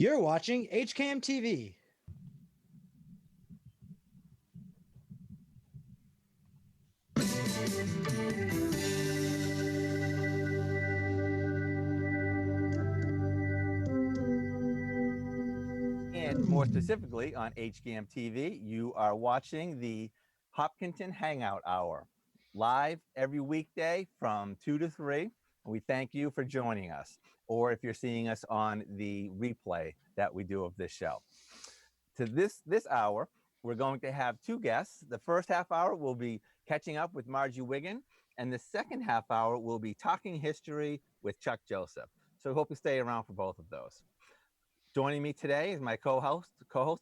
You're watching HCAM TV. And more specifically on HCAM TV, you are watching the Hopkinton Hangout Hour, live every weekday from 2 to 3. We thank you for joining us, or if you're seeing us on the replay that we do of this show. To this hour, we're going to have two guests. The first half hour will be catching up with Margie Wiggin, and the second half hour will be talking history with Chuck Joseph. So we hope you stay around for both of those. Joining me today is my co-host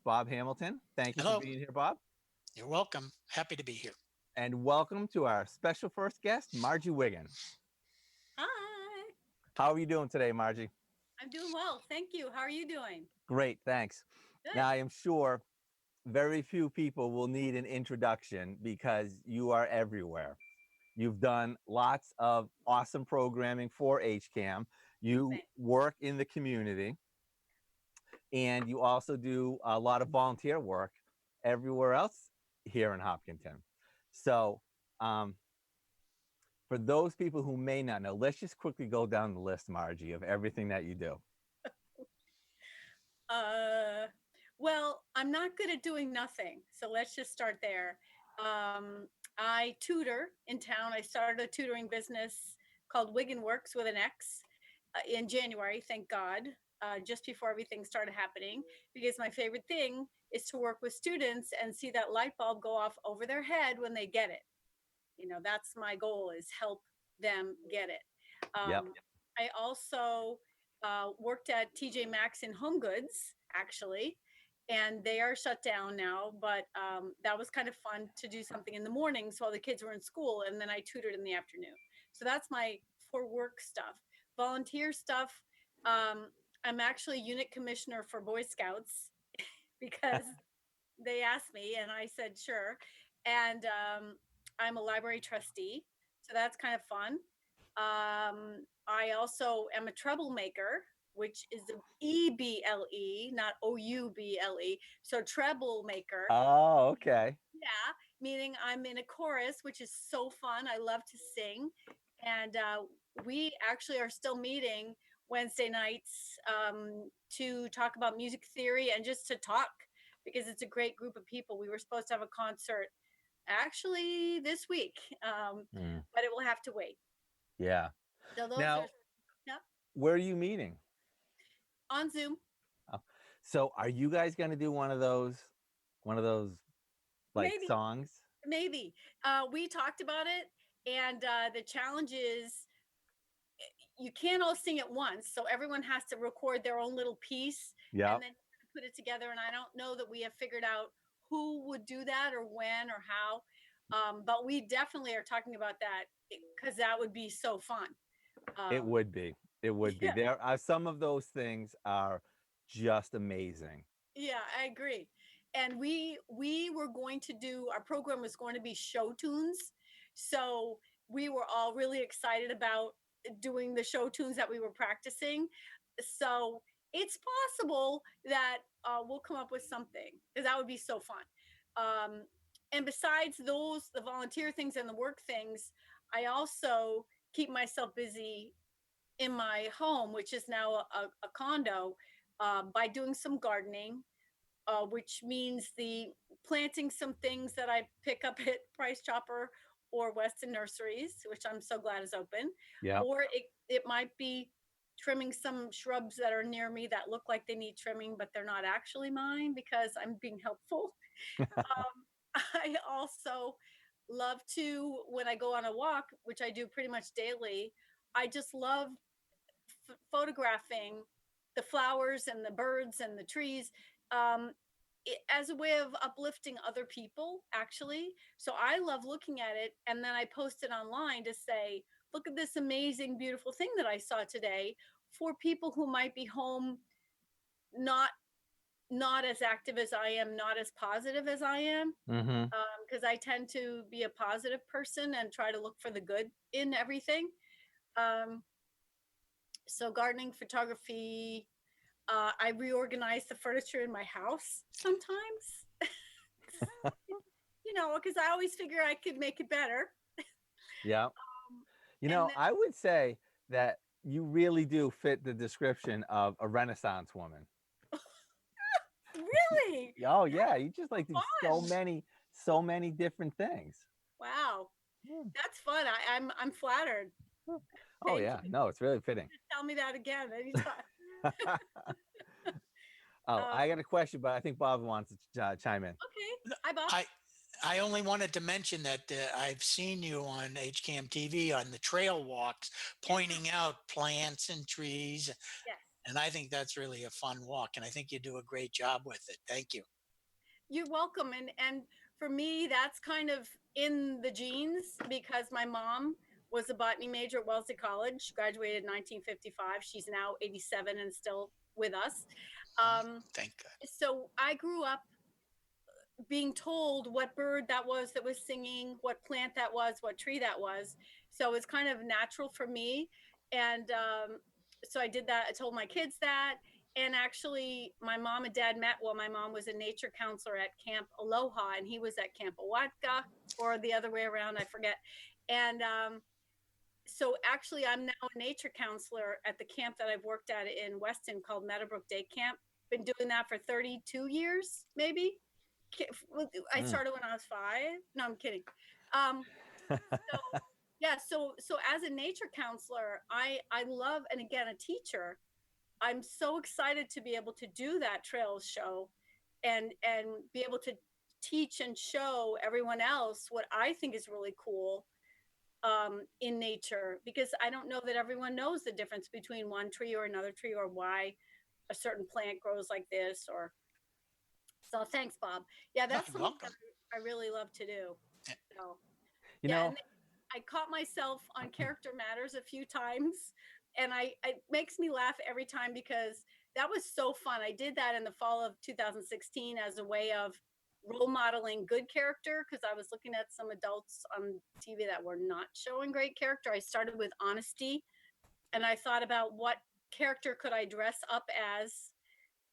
Bob Hamilton. Thank you Hello. for being here, Bob. You're welcome. Happy to be here. And welcome to our special first guest, Margie Wiggin. Hi. How are you doing today, Margie? I'm doing well. Thank you. How are you doing? Great, thanks. Good. Now, I am sure very few people will need an introduction because you are everywhere. You've done lots of awesome programming for HCAM. You Thanks. work in the community, and you also do a lot of volunteer work everywhere else here in Hopkinton. So for those people who may not know, let's just quickly go down the list, Margie, of everything that you do. Well, I'm not good at doing nothing. So let's just start there. I tutor in town. I started a tutoring business called Wiggin Works with an X in January, thank God, just before everything started happening, because my favorite thing is to work with students and see that light bulb go off over their head when they get it. You know, that's my goal, is help them get it. Yep. I also worked at TJ Maxx in Home Goods, actually, and they are shut down now, but that was kind of fun to do something in the mornings while the kids were in school, and then I tutored in the afternoon. So that's my for work stuff. Volunteer stuff, I'm actually unit commissioner for Boy Scouts because they asked me and I said sure. And I'm a library trustee, so that's kind of fun. I also am a troublemaker, which is EBLE, not OUBLE. So troublemaker. Oh, okay. Yeah, meaning I'm in a chorus, which is so fun. I love to sing. And we actually are still meeting Wednesday nights to talk about music theory and just to talk, because it's a great group of people. We were supposed to have a concert actually this week, but it will have to wait. Yeah. So those Now, are, yeah, where are you meeting? on Zoom. Oh. So are you guys going to do one of those like Maybe. songs? Maybe. We talked about it, and the challenge is you can't all sing at once, so everyone has to record their own little piece, Yeah. and then put it together. And I don't know that we have figured out who would do that or when or how, but we definitely are talking about that because that would be so fun. It would be. It would be. Yeah. There are some of those things are just amazing. Yeah, I agree. And we were going to do, our program was going to be show tunes. So we were all really excited about doing the show tunes that we were practicing. So it's possible that we'll come up with something, because that would be so fun. And besides those, the volunteer things and the work things, I also keep myself busy in my home, which is now a condo, by doing some gardening, which means the planting some things that I pick up at Price Chopper or Weston Nurseries, which I'm so glad is open. Yeah. Or it might be trimming some shrubs that are near me that look like they need trimming, but they're not actually mine because I'm being helpful. I also love to, when I go on a walk, which I do pretty much daily, I just love photographing the flowers and the birds and the trees, as a way of uplifting other people, actually. So I love looking at it, and then I post it online to say, look at this amazing, beautiful thing that I saw today, for people who might be home, not as active as I am, not as positive as I am, because I tend to be a positive person and try to look for the good in everything. So gardening, photography, I reorganize the furniture in my house sometimes. Because I always figure I could make it better. Yeah. And then, I would say that you really do fit the description of a Renaissance woman. really? Oh yeah, you just like do Fun. so many different things. Wow. Hmm. That's fun. I'm flattered. Oh Thank yeah, you. no, it's really fitting. Tell me that again anytime. Oh, Um, I got a question, but I think Bob wants to chime in. okay. Hi, Bob. I only wanted to mention that I've seen you on HCAM TV on the trail walks, pointing out plants and trees, Yes. and I think that's really a fun walk, and I think you do a great job with it. Thank you. You're welcome. And for me, that's kind of in the genes because my mom was a botany major at Wellesley College, graduated in 1955. She's now 87 and still with us. Thank God. So I grew up being told what bird that was singing, what plant that was, what tree that was. So it's kind of natural for me. And so I did that. I told my kids that. And actually, my mom and dad met while my mom was a nature counselor at Camp Aloha, and he was at Camp Awatka, or the other way around, I forget. And so actually, I'm now a nature counselor at the camp that I've worked at in Weston called Meadowbrook Day Camp. Been doing that for 32 years, maybe. I started when I was 5. No, I'm kidding. So yeah, so as a nature counselor, I love, and again, a teacher, I'm so excited to be able to do that trails show and be able to teach and show everyone else what I think is really cool in nature, because I don't know that everyone knows the difference between one tree or another tree, or why a certain plant grows like this. Or so thanks, Bob. Yeah, that's You're something welcome. that I really love to do. Yeah. So You yeah, know, and I caught myself on Character Matters a few times, and it makes me laugh every time because that was so fun. I did that in the fall of 2016 as a way of role modeling good character, because I was looking at some adults on TV that were not showing great character. I started with honesty, and I thought about what character could I dress up as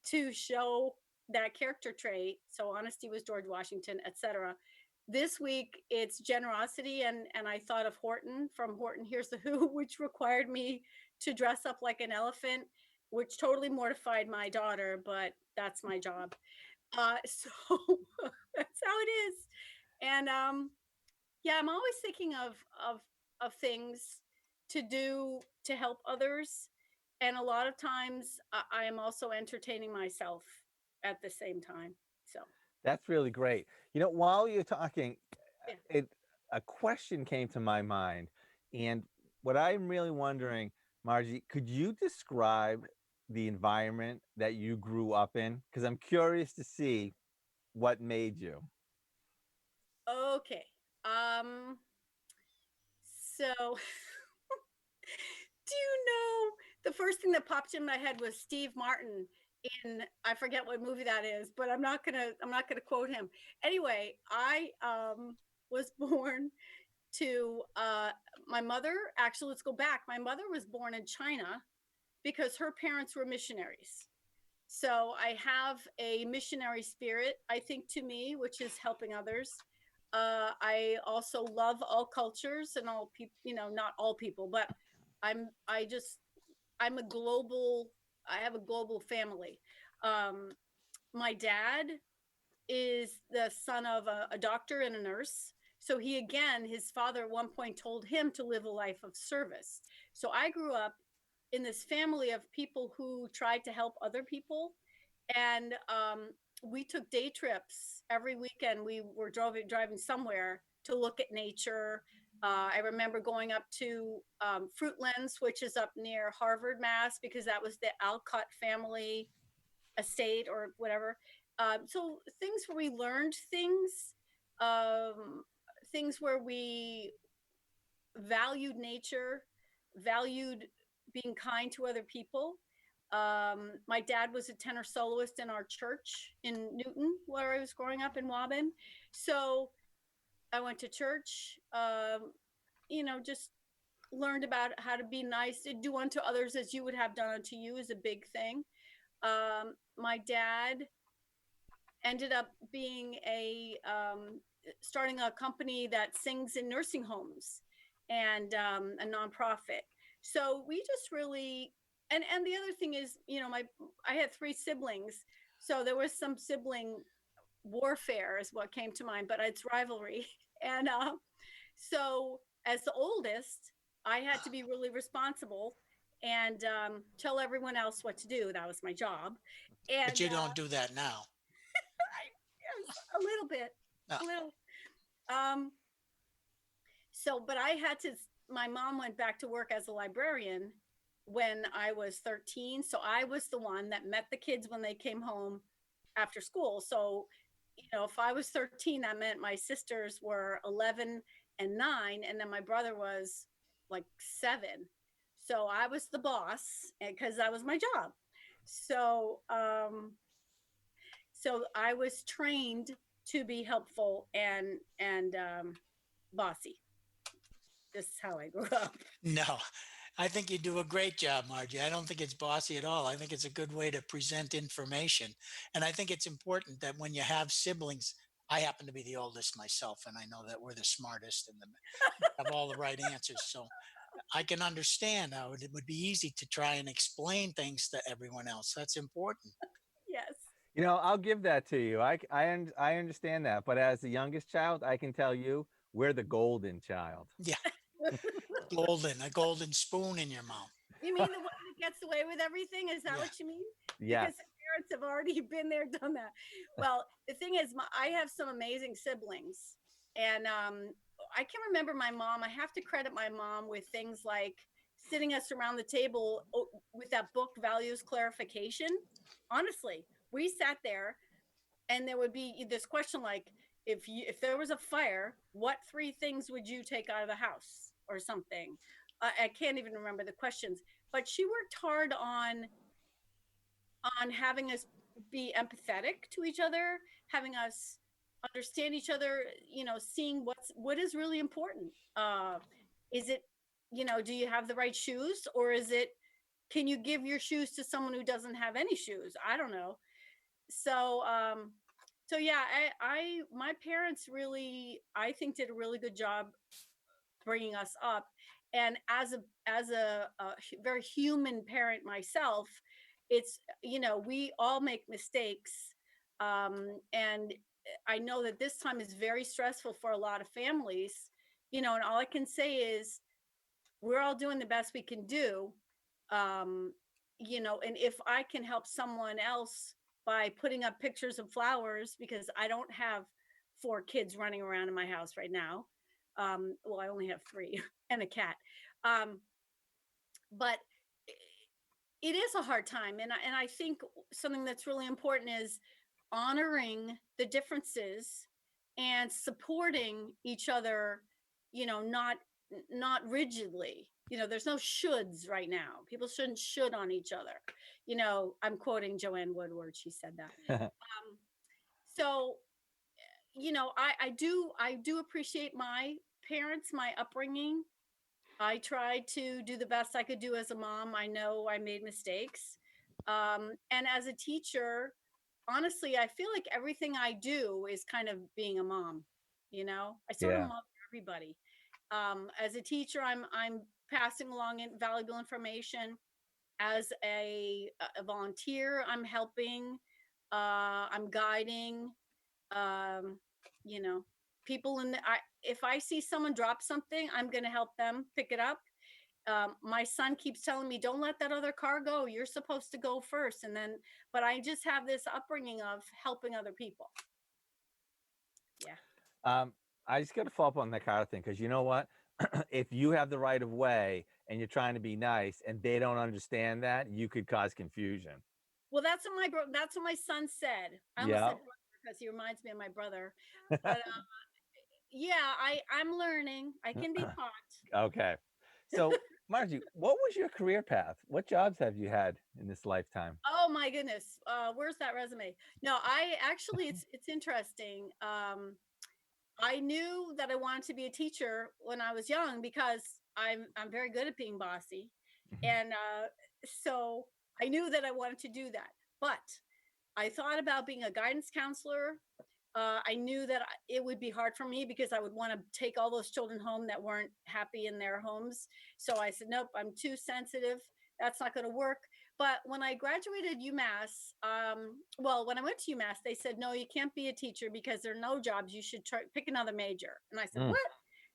to show that character trait. So honesty was George Washington, etc. This week it's generosity, and I thought of Horton from Horton Hears the Who, which required me to dress up like an elephant, which totally mortified my daughter, but that's my job. So that's how it is. And yeah, I'm always thinking of things to do to help others, and a lot of times I am also entertaining myself at the same time. So that's really great. While you're talking, yeah. a question came to my mind, and what I'm really wondering, Margie, could you describe the environment that you grew up in? Because I'm curious to see what made you. Okay. So do you know, the first thing that popped in my head was Steve Martin in, I forget what movie that is, but I'm not gonna quote him. Anyway, I was born to my mother. Actually, let's go back. My mother was born in China because her parents were missionaries. So I have a missionary spirit, I think, to me, which is helping others. I also love all cultures and all people, not all people, but I'm I just I'm a global, I have a global family. Um, my dad is the son of a doctor and a nurse. So his father at one point told him to live a life of service. So I grew up in this family of people who tried to help other people. And we took day trips every weekend. We were driving somewhere to look at nature. I remember going up to Fruitlands, which is up near Harvard, Mass, because that was the Alcott family estate or whatever. So things where we learned things, things where we valued nature, valued being kind to other people. My dad was a tenor soloist in our church in Newton, where I was growing up in Waban. So I went to church, just learned about how to be nice, to do unto others as you would have done unto you is a big thing. My dad ended up being starting a company that sings in nursing homes and a nonprofit. So we just really, and the other thing is, I had 3 siblings, so there was some sibling warfare is what came to mind, but it's rivalry. And so as the oldest, I had to be really responsible and tell everyone else what to do. That was my job. And But you don't do that now. yes, a little bit, No. a little. So, but I had to. My mom went back to work as a librarian when I was 13. So I was the one that met the kids when they came home after school. So, if I was 13, that meant my sisters were 11 and 9, and then my brother was like 7. So I was the boss because that was my job. So, so I was trained to be helpful and bossy. This is how I grew up. No, I think you do a great job, Margie. I don't think it's bossy at all. I think it's a good way to present information. And I think it's important that when you have siblings, I happen to be the oldest myself, and I know that we're the smartest and have all the right answers. So I can understand how it would be easy to try and explain things to everyone else. That's important. Yes. I'll give that to you. I understand that, but as the youngest child, I can tell you we're the golden child. Yeah, a golden spoon in your mouth. You mean the one that gets away with everything? Is that Yeah. what you mean? Yes. Because the parents have already been there, done that. Well, the thing is, I have some amazing siblings, and I can remember my mom. I have to credit my mom with things like sitting us around the table with that book, Values Clarification. Honestly, we sat there, and there would be this question like, if there was a fire, what 3 things would you take out of the house or something? I can't even remember the questions, but she worked hard on having us be empathetic to each other, having us understand each other, seeing what is really important. Is it, do you have the right shoes, or is it, can you give your shoes to someone who doesn't have any shoes? I don't know. So so yeah, my parents really, I think, did a really good job bringing us up. And as a very human parent myself, it's, we all make mistakes. And I know that this time is very stressful for a lot of families, and all I can say is we're all doing the best we can do. And if I can help someone else by putting up pictures of flowers, because I don't have 4 kids running around in my house right now. Well, I only have 3 and a cat. But it is a hard time. And I think something that's really important is honoring the differences and supporting each other, not rigidly. There's no shoulds right now. People shouldn't should on each other. I'm quoting Joanne Woodward. She said that. So, I do appreciate my parents, my upbringing. I tried to do the best I could do as a mom. I know I made mistakes. And as a teacher, honestly, I feel like everything I do is kind of being a mom. I sort of Yeah. mother everybody. As a teacher, I'm passing along valuable information. As a volunteer, I'm helping. I'm guiding. Um, people if I see someone drop something, I'm going to help them pick it up. My son keeps telling me, don't let that other car go. You're supposed to go first. But I just have this upbringing of helping other people. Yeah. I just got to follow up on that car thing, because you know what? If you have the right of way and you're trying to be nice and they don't understand that, you could cause confusion. Well, that's what my son said. I almost said brother because he reminds me of my brother. But yeah, I'm learning. I can be taught. Okay. So, Margie, what was your career path? What jobs have you had in this lifetime? Oh my goodness. Where's that resume? No, I actually, it's interesting. I knew that I wanted to be a teacher when I was young because I'm very good at being bossy. And so I knew that I wanted to do that. But I thought about being a guidance counselor. I knew that it would be hard for me because I would want to take all those children home that weren't happy in their homes. So I said, nope, I'm too sensitive. That's not going to work. But when I graduated UMass, when I went to UMass, they said, no, you can't be a teacher because there are no jobs. You should pick another major. And I said, what?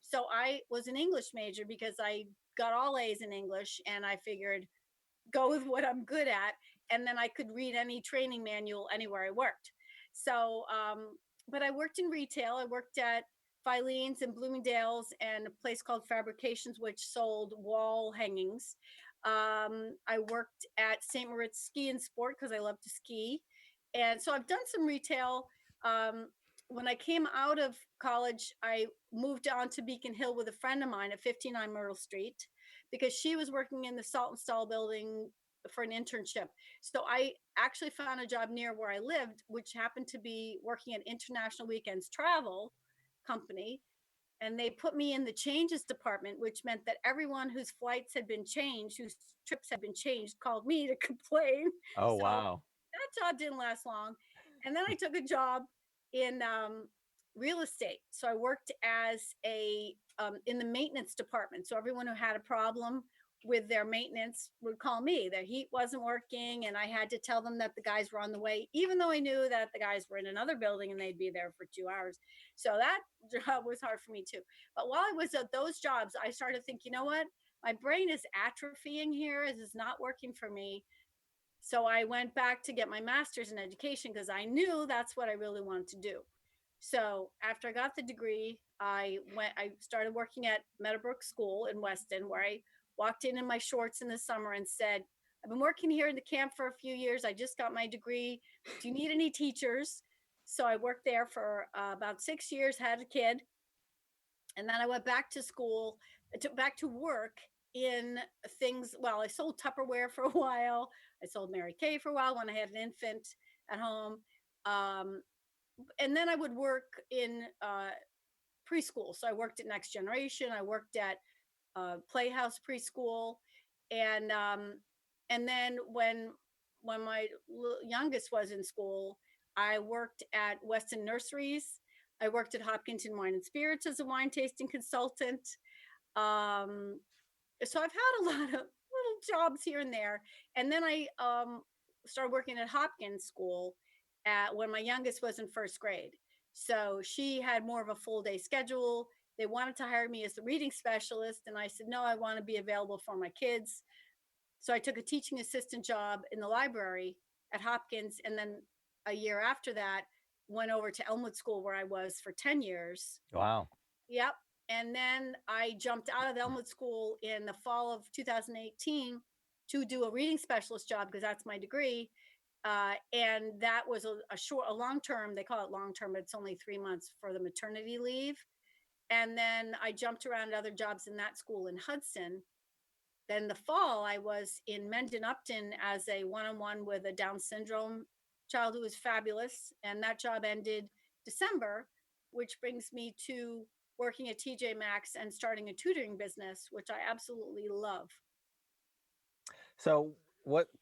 So I was an English major because I got all A's in English, and I figured go with what I'm good at. And then I could read any training manual anywhere I worked. So, but I worked in retail. I worked at Filene's and Bloomingdale's and a place called Fabrications, which sold wall hangings. I worked at St. Moritz Ski and Sport because I love to ski. And so I've done some retail. When I came out of college, I moved on to Beacon Hill with a friend of mine at 59 Myrtle Street because she was working in the Salt and Stall building for an internship. So I actually found a job near where I lived, which happened to be working at International Weekends Travel Company. And they put me in the changes department, which meant that everyone whose flights had been changed, whose trips had been changed, called me to complain. Oh, So wow. that job didn't last long. And then I took a job in real estate. So I worked as in the maintenance department. So everyone who had a problem with their maintenance would call me. Their heat wasn't working, and I had to tell them that the guys were on the way, even though I knew that the guys were in another building and they'd be there for 2 hours. So that job was hard for me too. But while I was at those jobs, I started thinking, you know what? My brain is atrophying here. This is not working for me. So I went back to get my master's in education because I knew that's what I really wanted to do. So after I got the degree, I started working at Meadowbrook School in Weston, where I walked in my shorts in the summer and said, I've been working here in the camp for a few years. I just got my degree. Do you need any teachers? So I worked there for about 6 years, had a kid. And then I went back to school, back to work in things. Well, I sold Tupperware for a while. I sold Mary Kay for a while when I had an infant at home. And then I would work in preschool. So I worked at Next Generation. I worked at Playhouse Preschool, and then when my youngest was in school, I worked at Weston Nurseries. I worked at Hopkinton Wine and Spirits as a wine tasting consultant. So I've had a lot of little jobs here and there, and then I started working at Hopkins School when my youngest was in first grade. So she had more of a full day schedule. They wanted to hire me as the reading specialist. And I said, no, I want to be available for my kids. So I took a teaching assistant job in the library at Hopkins. And then a year after that, went over to Elmwood School where I was for 10 years. Wow. Yep. And then I jumped out of Elmwood School in the fall of 2018 to do a reading specialist job because that's my degree. And that was a long term, they call it long term, but it's only 3 months for the maternity leave. And then I jumped around other jobs in that school in Hudson. Then the fall, I was in Mendon Upton as a one-on-one with a Down syndrome child who was fabulous. And that job ended December, which brings me to working at TJ Maxx and starting a tutoring business, which I absolutely love. So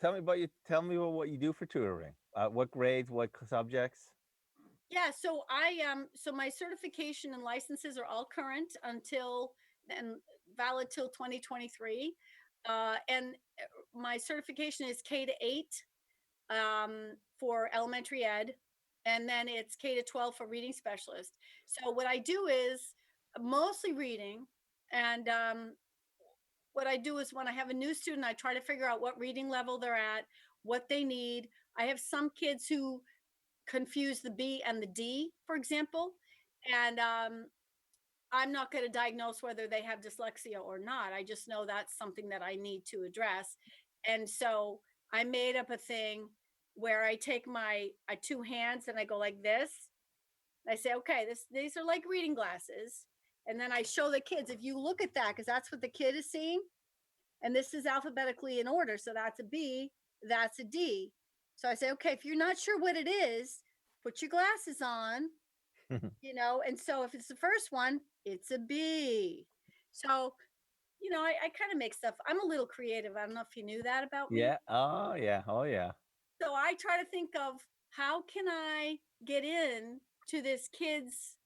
tell me about what you do for tutoring. What grades, what subjects? Yeah, so so my certification and licenses are all current until and valid till 2023. And my certification is K to 8 for elementary ed, and then it's K to 12 for reading specialist. So what I do is mostly reading, and what I do is when I have a new student, I try to figure out what reading level they're at, what they need. I have some kids who confuse the B and the D, for example, and I'm not going to diagnose whether they have dyslexia or not. I just know that's something that I need to address. And so I made up a thing where I take my two hands and I go like this. I say, okay, these are like reading glasses. And then I show the kids, if you look at that, because that's what the kid is seeing. And this is alphabetically in order. So that's a B, that's a D. So I say, okay, if you're not sure what it is, put your glasses on, and so if it's the first one, it's a B. So, I kind of make stuff. I'm a little creative. I don't know if you knew that about me. Yeah. Oh, yeah. Oh, yeah. So I try to think of how can I get in to this kid's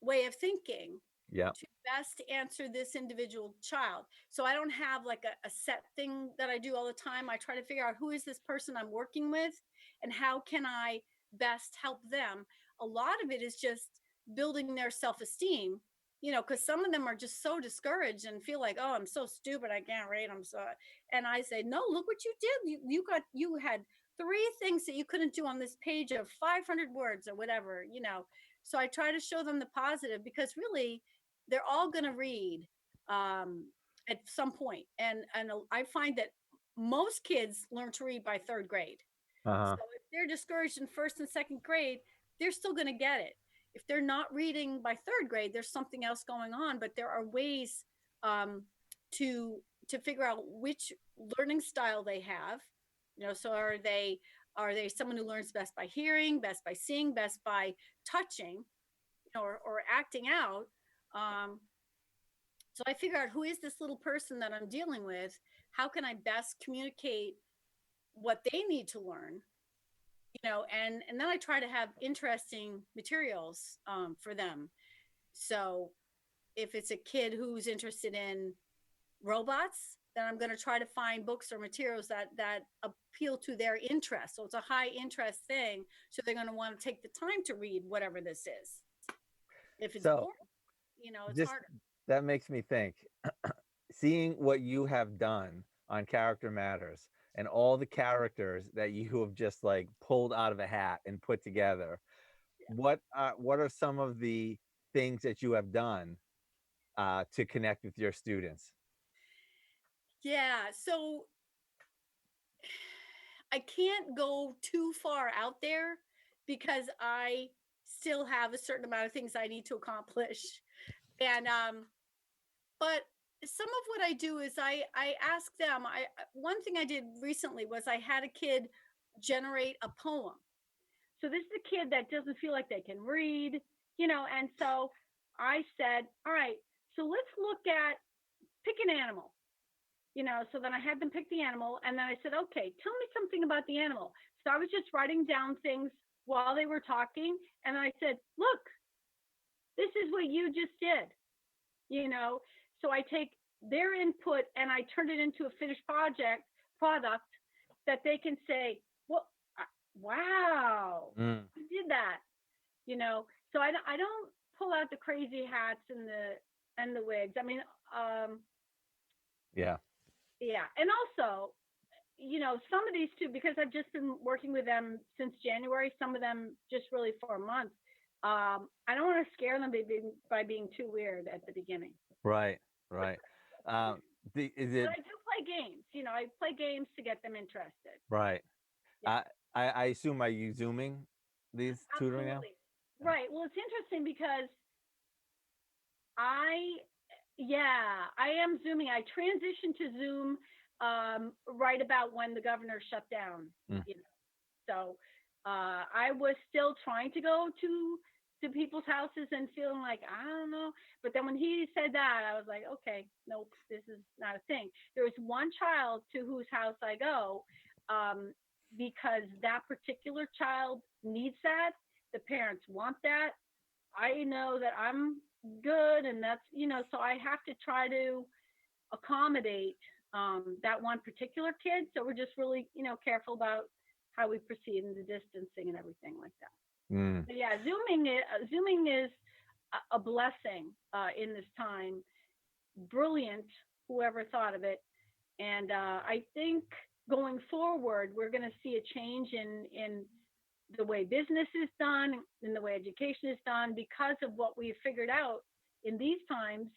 way of thinking Yeah. to best answer this individual child. So I don't have like a set thing that I do all the time. I try to figure out who is this person I'm working with and how can I best help them. A lot of it is just building their self-esteem, because some of them are just so discouraged and feel like, oh, I'm so stupid, I can't read. I'm so, and I say, no, look what you did. You had 3 things that you couldn't do on this page of 500 words or whatever. So I try to show them the positive because really they're all going to read at some point. And I find that most kids learn to read by 3rd grade. Uh-huh. So if they're discouraged in 1st and 2nd grade, they're still going to get it. If they're not reading by 3rd grade, there's something else going on. But there are ways to figure out which learning style they have. So are they someone who learns best by hearing, best by seeing, best by touching, or acting out? So I figure out who is this little person that I'm dealing with? How can I best communicate what they need to learn? And then I try to have interesting materials for them. So if it's a kid who's interested in robots, then I'm going to try to find books or materials that appeal to their interest. So it's a high interest thing. So they're going to want to take the time to read whatever this is. If it's boring, it's Just harder. that makes me think, seeing what you have done on Character Matters and all the characters that you have just like pulled out of a hat and put together. What are some of the things that you have done to connect with your students? Yeah. So I can't go too far out there because I still have a certain amount of things I need to accomplish. And but some of what I do is I ask them. One thing I did recently was I had a kid generate a poem. So this is a kid that doesn't feel like they can read, and so I said, all right, so let's pick an animal. So then I had them pick the animal, and then I said, okay, tell me something about the animal. So I was just writing down things while they were talking, and I said, look, this is what you just did. So I take their input and I turn it into a finished product that they can say, well, wow, you did that. So I don't pull out the crazy hats and the wigs. I mean, Yeah. and also, some of these too, because I've just been working with them since January, some of them just really for a month. I don't want to scare them by being too weird at the beginning. Right. Is it? But I do play games. I play games to get them interested. Right. Yeah. I assume, are you Zooming these tutoring now? Right. Well, it's interesting because I am Zooming. I transitioned to Zoom right about when the governor shut down. So I was still trying to go to people's houses and feeling like, I don't know. But then when he said that, I was like, okay, nope, this is not a thing. There was one child to whose house I go because that particular child needs that. The parents want that. I know that I'm good, and that's, so I have to try to accommodate that one particular kid. So we're just really, careful about how we proceed in the distancing and everything like that. But yeah, Zooming is a blessing in this time. Brilliant, whoever thought of it. And I think going forward, we're going to see a change in the way business is done, in the way education is done, because of what we've figured out in these times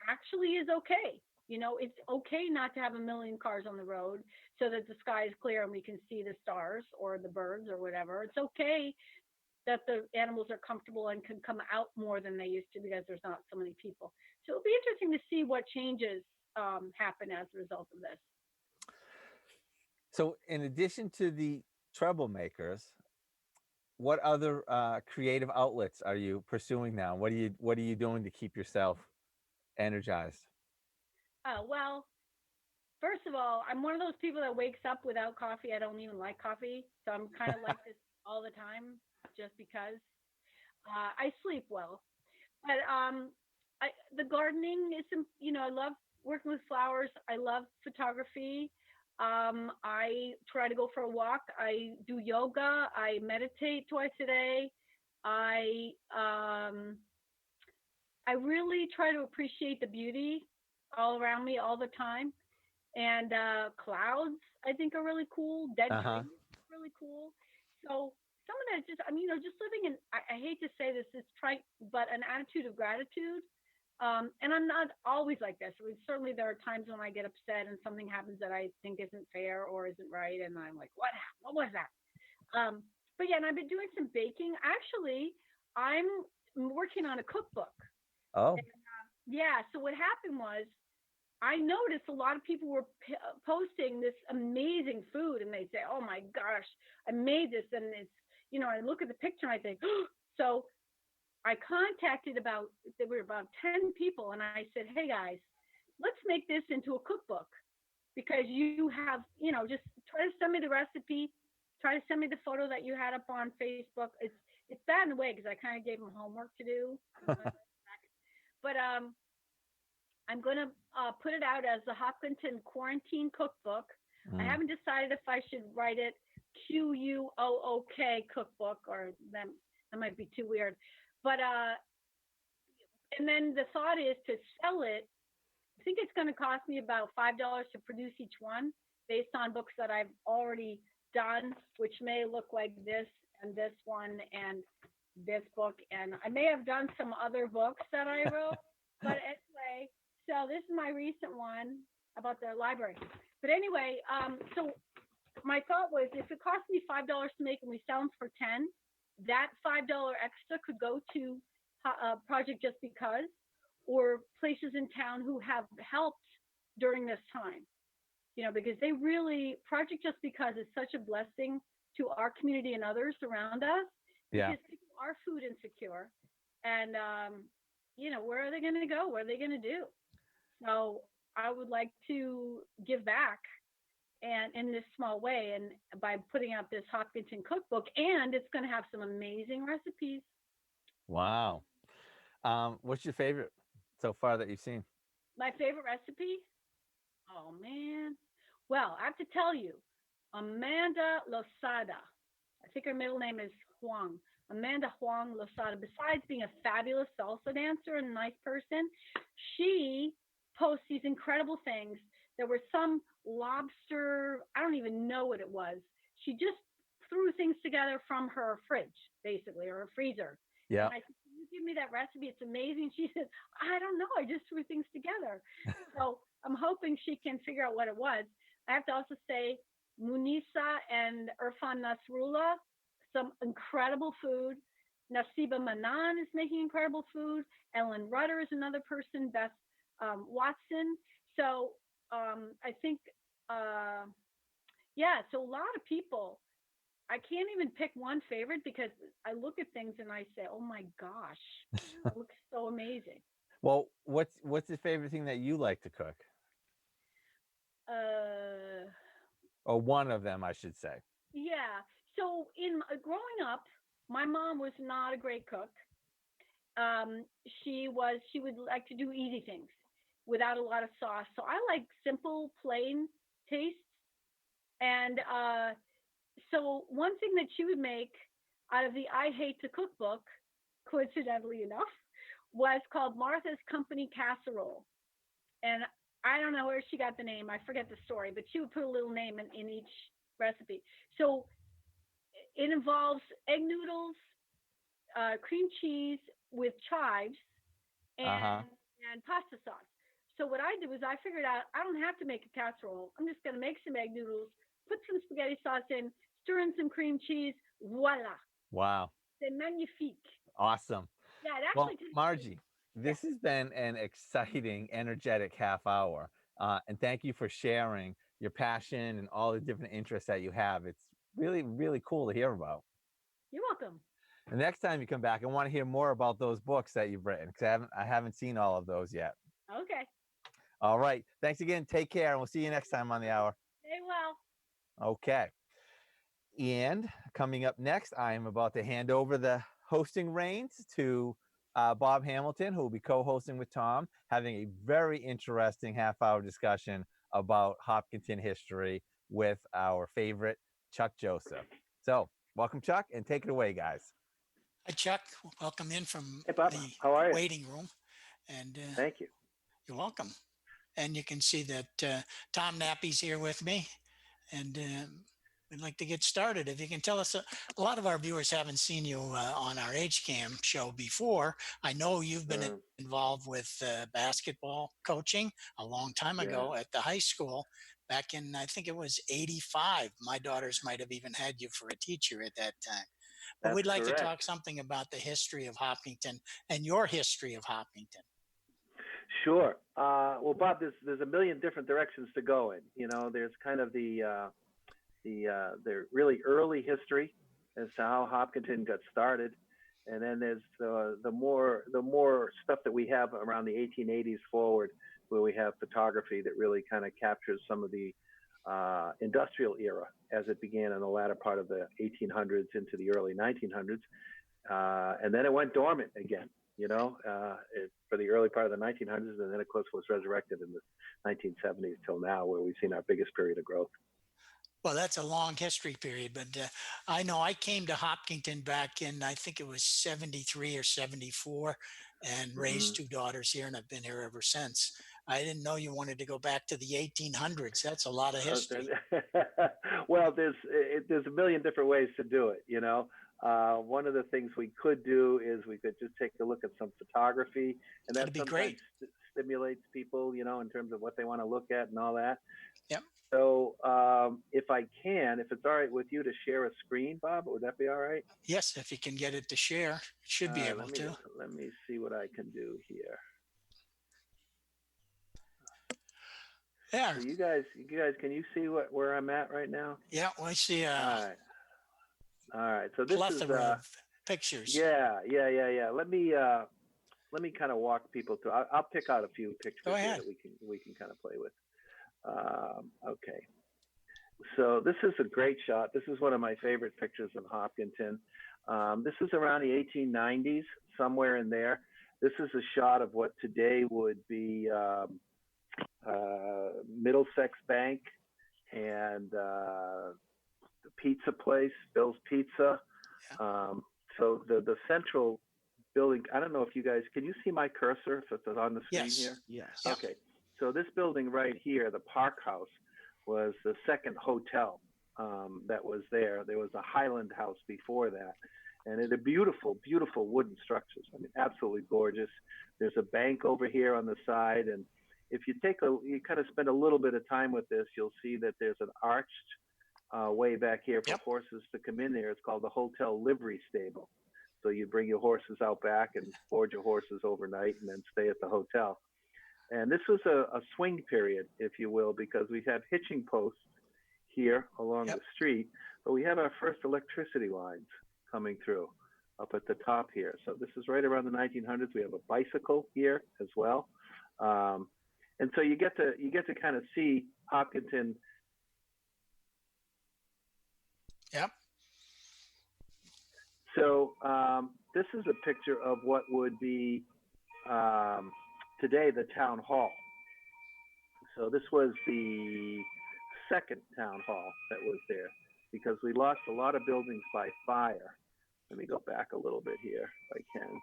actually is okay. It's okay not to have a million cars on the road so that the sky is clear and we can see the stars or the birds or whatever. It's okay that the animals are comfortable and can come out more than they used to because there's not so many people. So it'll be interesting to see what changes happen as a result of this. So in addition to the troublemakers, what other creative outlets are you pursuing now? What are you doing to keep yourself energized? Well, first first of all, I'm one of those people that wakes up without coffee. I don't even like coffee, so I'm kind of like this all the time, just because. I sleep well, but the gardening is, I love working with flowers. I love photography. I try to go for a walk. I do yoga. I meditate twice a day. I um, I really try to appreciate the beauty all around me all the time. And clouds, I think, are really cool. Dead Uh-huh. trees, really cool. So some of that just, just living in, I hate to say this, it's trite, but an attitude of gratitude. And I'm not always like this. I mean, certainly there are times when I get upset and something happens that I think isn't fair or isn't right. And I'm like, what was that? But yeah, and I've been doing some baking. Actually, I'm working on a cookbook. Oh, Yeah. So what happened was I noticed a lot of people were posting this amazing food, and they say, "Oh my gosh, I made this," and it's, I look at the picture and I think, so I contacted there were about 10 people, and I said, "Hey guys, let's make this into a cookbook because you have, just try to send me the recipe, try to send me the photo that you had up on Facebook." It's bad in a way because I kind of gave them homework to do, but I'm going to put it out as the Hopkinton Quarantine Cookbook. I haven't decided if I should write it QUOOK Cookbook, or that might be too weird. But and then the thought is to sell it. I think it's going to cost me about $5 to produce each one, based on books that I've already done, which may look like this and this one and this book. And I may have done some other books that I wrote, but anyway. So this is my recent one about the library. But anyway, so my thought was, if it cost me $5 to make and we sell them for 10, that $5 extra could go to Project Just Because, or places in town who have helped during this time. Because they really, Project Just Because is such a blessing to our community and others around us. yeah. Because people are food insecure, and where are they going to go? What are they going to do? So I would like to give back, and in this small way, and by putting out this Hopkinton cookbook, and it's going to have some amazing recipes. Wow. What's your favorite so far that you've seen? My favorite recipe? Oh man. Well, I have to tell you, Amanda Losada. I think her middle name is Huang. Amanda Huang Losada. Besides being a fabulous salsa dancer and a nice person, she posts these incredible things. There were some lobster, I don't even know what it was. She just threw things together from her fridge, basically, or her freezer. Yeah. And I said, "Can you give me that recipe? It's amazing." She said, "I don't know. I just threw things together." So I'm hoping she can figure out what it was. I have to also say, Munisa and Irfan Nasrullah, some incredible food. Nasiba Manan is making incredible food. Ellen Rutter is another person. Beth Watson. So I think, yeah, so a lot of people, I can't even pick one favorite because I look at things and I say, "Oh my gosh, it looks so amazing." Well, what's your favorite thing that you like to cook? Uh, Or one of them, I should say. yeah. So in growing up, my mom was not a great cook. Um, she would like to do easy things without a lot of sauce. So I like simple, plain tastes. And so one thing that she would make out of the I Hate to Cook book, coincidentally enough, was called Martha's Company Casserole. And I don't know where she got the name. I forget the story, but she would put a little name in each recipe. So it involves egg noodles, cream cheese with chives, Uh-huh. and pasta sauce. So what I did was I figured out I don't have to make a casserole. I'm just going to make some egg noodles, put some spaghetti sauce in, stir in some cream cheese. Voila. Wow. C'est magnifique. Awesome. Yeah, it Well, actually tastes Margie, Yeah. this has been an exciting, energetic half hour. And thank you for sharing your passion and all the different interests that you have. It's really, really cool to hear about. You're welcome. The next time you come back, I want to hear more about those books that you've written, because I haven't seen all of those yet. Okay. All right. Thanks again. Take care, and we'll see you next time on the hour. Stay well. Okay. And coming up next, I am about to hand over the hosting reins to Bob Hamilton, who will be co-hosting with Tom, having a very interesting half-hour discussion about Hopkinton history with our favorite Chuck Joseph. So welcome, Chuck, and take it away, guys. Hi, Chuck. Welcome in from Hey, Bob. the How are you? waiting room. And Thank you. you're welcome. And you can see that Tom Nappy's here with me. And we'd like to get started. If you can tell us, a lot of our viewers haven't seen you on our HCAM show before. I know you've been involved with basketball coaching a long time ago at the high school back in, I think it was 85. My daughters might have even had you for a teacher at that time. But we'd like to talk something about the history of Hopkinton and your history of Hopkinton. Sure. Well, Bob, there's a million different directions to go in. You know, there's kind of the really early history as to how Hopkinton got started, and then there's the more stuff that we have around the 1880s forward, where we have photography that really kind of captures some of the industrial era as it began in the latter part of the 1800s into the early 1900s, and then it went dormant again. You know, for the early part of the 1900s, and then of course was resurrected in the 1970s till now, where we've seen our biggest period of growth. Well, that's a long history period, but I know I came to Hopkinton back in, I think it was 73 or 74, and raised two daughters here, and I've been here ever since. I didn't know you wanted to go back to the 1800s. That's a lot of history. Well, there's a million different ways to do it, you know. One of the things we could do is we could just take a look at some photography, and that sometimes stimulates people, you know, in terms of what they want to look at and all that. Yep. So if it's all right with you to share a screen, Bob, would that be all right? Yes, if you can get it to share, it should be able to. Let me see what I can do here. Yeah. So you guys, can you see where I'm at right now? Yeah, we see. All right. So this is of pictures. Yeah. Let me kind of walk people through. I'll pick out a few pictures that we can kind of play with. Okay. So this is a great shot. This is one of my favorite pictures of Hopkinton. This is around the 1890s, somewhere in there. This is a shot of what today would be Middlesex Bank and the pizza place, Bill's Pizza. So the central building, I don't know if you guys, can you see my cursor if it's on the screen here? Yes. Okay. So this building right here, the Park House, was the second hotel that was there. There was a Highland House before that. And it's a beautiful, beautiful wooden structures. I mean, absolutely gorgeous. There's a bank over here on the side. And if you kind of spend a little bit of time with this, you'll see that there's an arched way back here for horses to come in there. It's called the Hotel Livery Stable. So you bring your horses out back and board your horses overnight and then stay at the hotel. And this was a swing period, if you will, because we have hitching posts here along the street, but we have our first electricity lines coming through up at the top here. So this is right around the 1900s. We have a bicycle here as well. And so you get to kind of see Hopkinton. Yep. So this is a picture of what would be today the town hall. So this was the second town hall that was there because we lost a lot of buildings by fire. Let me go back a little bit here if I can.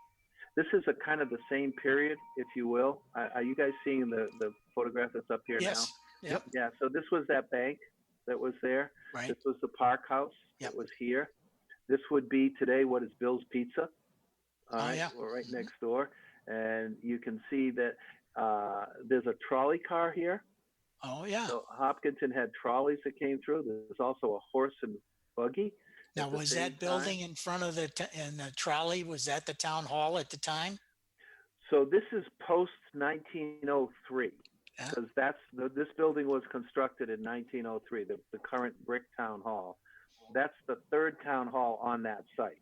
This is a kind of the same period, if you will. Are you guys seeing the photograph that's up here now? Yep. Yeah, so this was that bank that was there. Right. This was the Park House that was here. This would be today what is Bill's Pizza. We're right next door. And you can see that there's a trolley car here. Oh, yeah. So Hopkinton had trolleys that came through. There's also a horse and buggy. Now, was that building in front of the trolley, was that the town hall at the time? So this is post 1903, because this building was constructed in 1903, the current brick town hall. That's the third town hall on that site.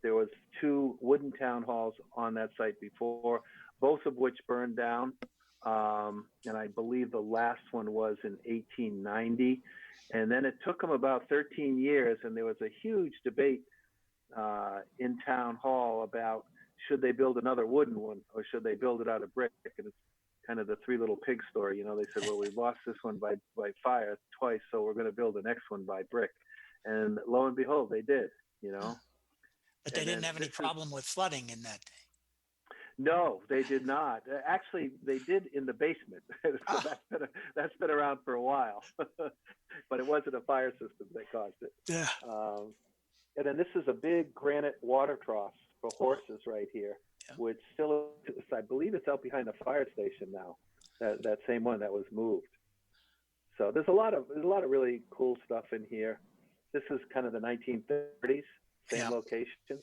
There was two wooden town halls on that site before, both of which burned down and I believe the last one was in 1890. And then it took them about 13 years, and there was a huge debate in town hall about should they build another wooden one or should they build it out of brick. And it's kind of the Three Little Pigs story. You know, they said, well, we lost this one by fire twice, so we're going to build the next one by brick. And lo and behold, they did, you know. But they didn't have any problem with flooding in that day. No, they did not. Actually, they did in the basement. So that's been around for a while. But it wasn't a fire system that caused it. Yeah. And then this is a big granite water trough for horses right here, which still, I believe it's out behind the fire station now. That same one that was moved. So there's a lot of really cool stuff in here. This is kind of the 1930s, same location.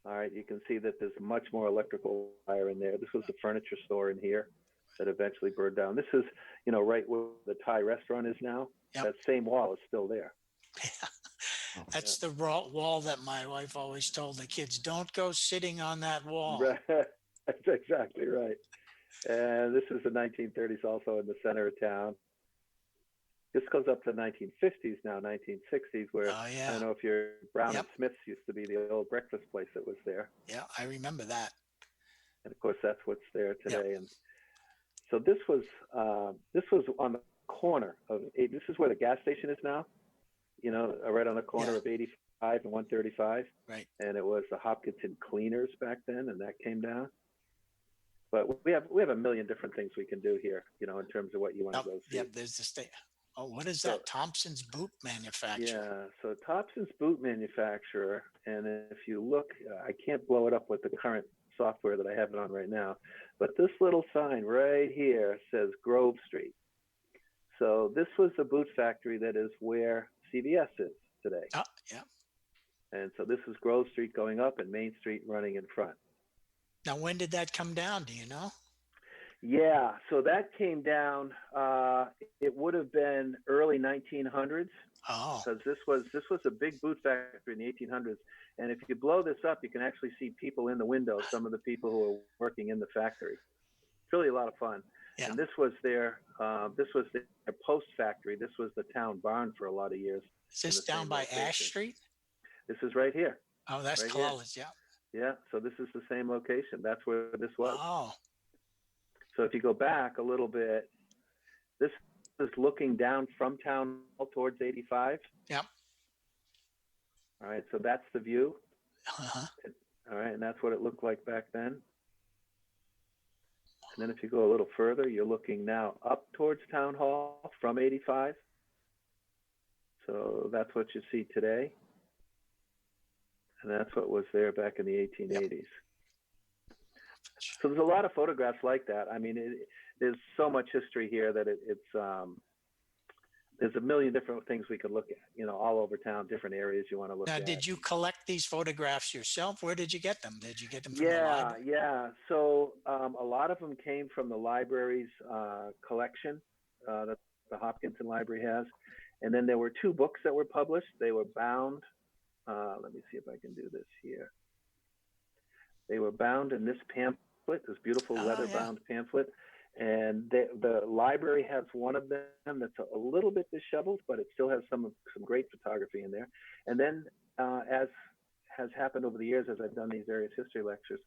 All right, you can see that there's much more electrical wire in there. This was a furniture store in here that eventually burned down. This is, you know, right where the Thai restaurant is now. Yep. That same wall is still there. That's the wall that my wife always told the kids, don't go sitting on that wall. Right. That's exactly right. And this is the 1930s also in the center of town. This goes up to the 1950s now, 1960s, where I don't know if you're Brown and Smith's used to be the old breakfast place that was there. Yeah, I remember that. And of course, that's what's there today. And so this was on the corner of, this is where the gas station is now, you know, right on the corner of 85 and 135. Right. And it was the Hopkinton Cleaners back then, and that came down. But we have a million different things we can do here, you know, in terms of what you want to go see. Yeah, there's the state. Oh, what is that? Thompson's Boot Manufacturer. Yeah, so Thompson's Boot Manufacturer, and if you look, I can't blow it up with the current software that I have it on right now, but this little sign right here says Grove Street. So this was the boot factory that is where CVS is today. Oh, yeah. And so this is Grove Street going up and Main Street running in front. Now, when did that come down? Do you know? Yeah, so that came down. It would have been early 1900s. Oh, because this was a big boot factory in the 1800s. And if you blow this up, you can actually see people in the window. Some of the people who are working in the factory. It's really a lot of fun. yeah. And this was their post factory. This was the town barn for a lot of years. Is this down by Ash Street? This is right here. Oh, that's right close. Yeah. Yeah. So this is the same location. That's where this was. Oh. So if you go back a little bit, this is looking down from town hall towards 85. Yep. All right. So that's the view. Uh-huh. All right. And that's what it looked like back then. And then if you go a little further, you're looking now up towards town hall from 85. So that's what you see today. And that's what was there back in the 1880s. Yep. So there's a lot of photographs like that. I mean, there's so much history here that there's a million different things we could look at, you know, all over town, different areas you want to look at. Now, did you collect these photographs yourself? Where did you get them? Did you get them from the library? Yeah. So a lot of them came from the library's collection that the Hopkinton Library has. And then there were 2 books that were published. They were bound. Let me see if I can do this here. They were bound in this pamphlet, this beautiful leather-bound pamphlet. And the library has one of them that's a little bit disheveled, but it still has some great photography in there. And then, as has happened over the years, as I've done these various history lectures,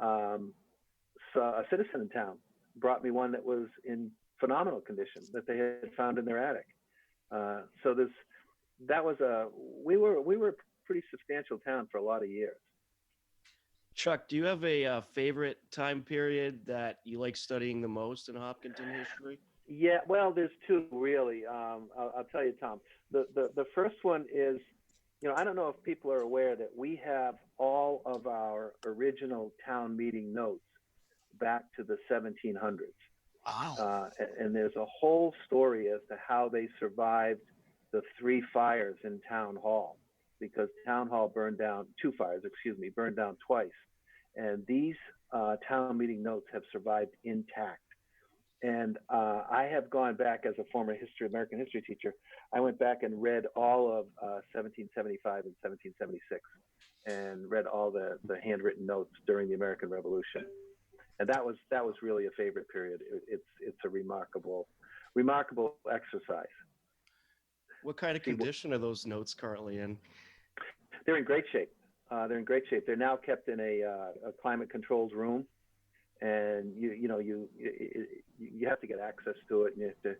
so a citizen in town brought me one that was in phenomenal condition that they had found in their attic. So we were a pretty substantial town for a lot of years. Chuck, do you have a favorite time period that you like studying the most in Hopkinton history? Yeah, well, there's 2 really. I'll tell you, Tom. The first one is, you know, I don't know if people are aware that we have all of our original town meeting notes back to the 1700s. Wow. And there's a whole story as to how they survived the 3 fires in Town Hall, because Town Hall burned down, 2 fires, burned down twice. And these town meeting notes have survived intact. And I have gone back as a former American history teacher. I went back and read all of 1775 and 1776 and read all the handwritten notes during the American Revolution. And that was really a favorite period. It's a remarkable exercise. What kind of condition are those notes currently in? They're in great shape. They're in great shape. They're now kept in a climate controlled room, and you have to get access to it, and you have to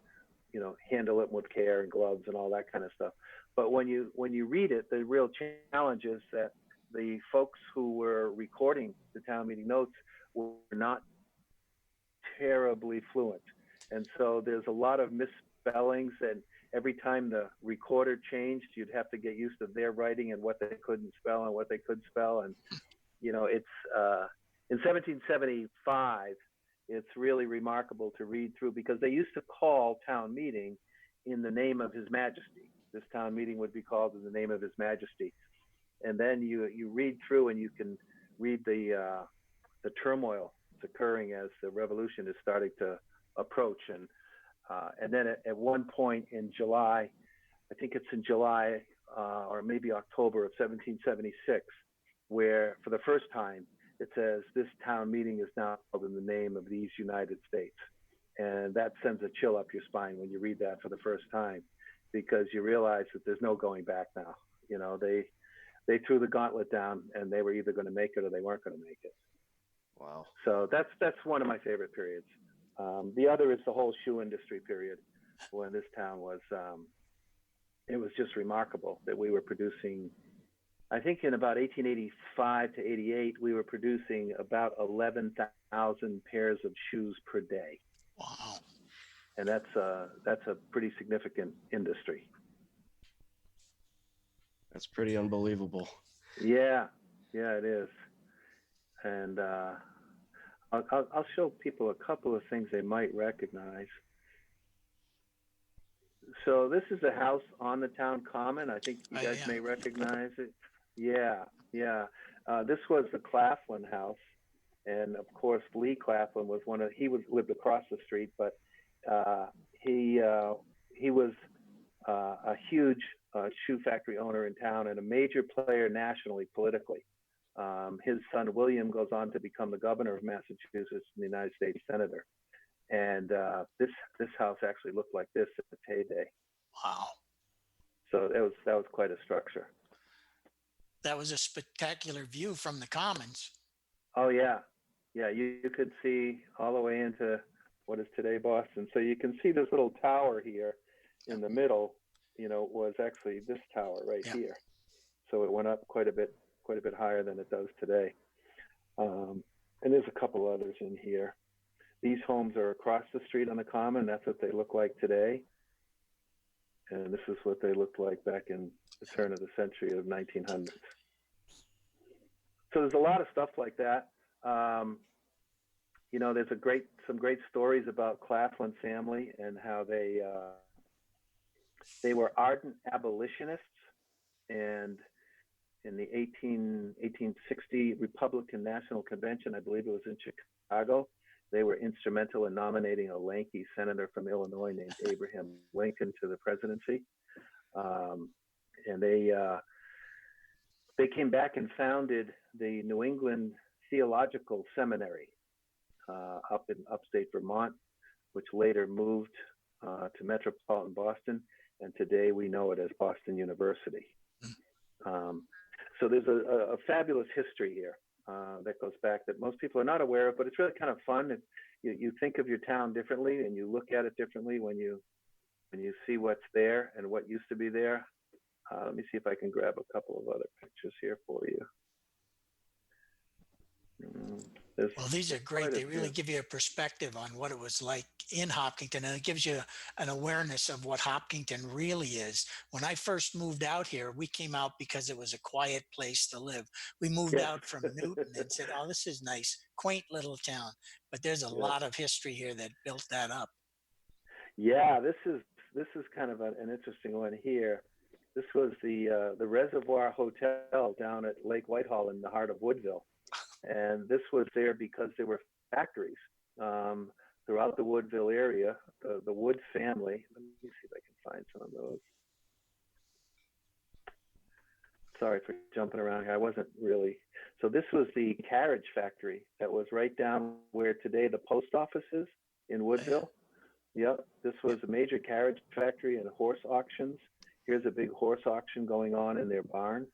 handle it with care and gloves and all that kind of stuff. But when you read it, the real challenge is that the folks who were recording the town meeting notes were not terribly fluent, and so there's a lot of misspellings, and every time the recorder changed, you'd have to get used to their writing and what they couldn't spell and what they could spell. And it's in 1775, it's really remarkable to read through, because they used to call town meeting in the name of His Majesty. This town meeting would be called in the name of His Majesty. And then you read through, and you can read the turmoil that's occurring as the revolution is starting to approach. And then at one point in July, I think it's in July or maybe October of 1776, where for the first time it says, "This town meeting is now held in the name of these United States." And that sends a chill up your spine when you read that for the first time, because you realize that there's no going back now. They threw the gauntlet down, and they were either going to make it or they weren't going to make it. Wow. So that's one of my favorite periods. The other is the whole shoe industry period, when this town was, it was just remarkable that we were producing, I think in about 1885 to 88, we were producing about 11,000 pairs of shoes per day. Wow. And that's a pretty significant industry. That's pretty unbelievable. Yeah, it is. And I'll show people a couple of things they might recognize. So this is a house on the town common. I think you guys may recognize it. Yeah. This was the Claflin House, and of course Lee Claflin was lived across the street, but he was a huge shoe factory owner in town and a major player nationally politically. His son William goes on to become the governor of Massachusetts and the United States senator. And this house actually looked like this at its heyday. Wow. So that was quite a structure. That was a spectacular view from the Commons. Oh yeah. You could see all the way into what is today Boston. So you can see this little tower here in the middle. Was actually this tower right here. So it went up quite a bit higher than it does today. And there's a couple others in here. These homes are across the street on the common. That's what they look like today. And this is what they looked like back in the turn of the century of 1900s. So there's a lot of stuff like that. There's some great stories about Claflin family and how they were ardent abolitionists, and in the 1860 Republican National Convention, I believe it was in Chicago, they were instrumental in nominating a lanky senator from Illinois named Abraham Lincoln to the presidency. And they came back and founded the New England Theological Seminary up in upstate Vermont, which later moved to metropolitan Boston, and today we know it as Boston University. So there's a fabulous history here that goes back that most people are not aware of, but it's really kind of fun. You think of your town differently, and you look at it differently when you see what's there and what used to be there. Let me see if I can grab a couple of other pictures here for you. Well, these are great. They really give you a perspective on what it was like in Hopkinton, and it gives you an awareness of what Hopkinton really is. When I first moved out here, we came out because it was a quiet place to live. We moved out from Newton and said, "Oh, this is nice, quaint little town." But there's a lot of history here that built that up. Yeah, this is kind of an interesting one here. This was the Reservoir Hotel down at Lake Whitehall in the heart of Woodville. And this was there because there were factories throughout the Woodville area. The Wood family, let me see if I can find some of those. sorry for jumping around here. I wasn't really. So this was the carriage factory that was right down where today the post office is in Woodville. Yep, this was a major carriage factory and horse auctions. Here's a big horse auction going on in their barn.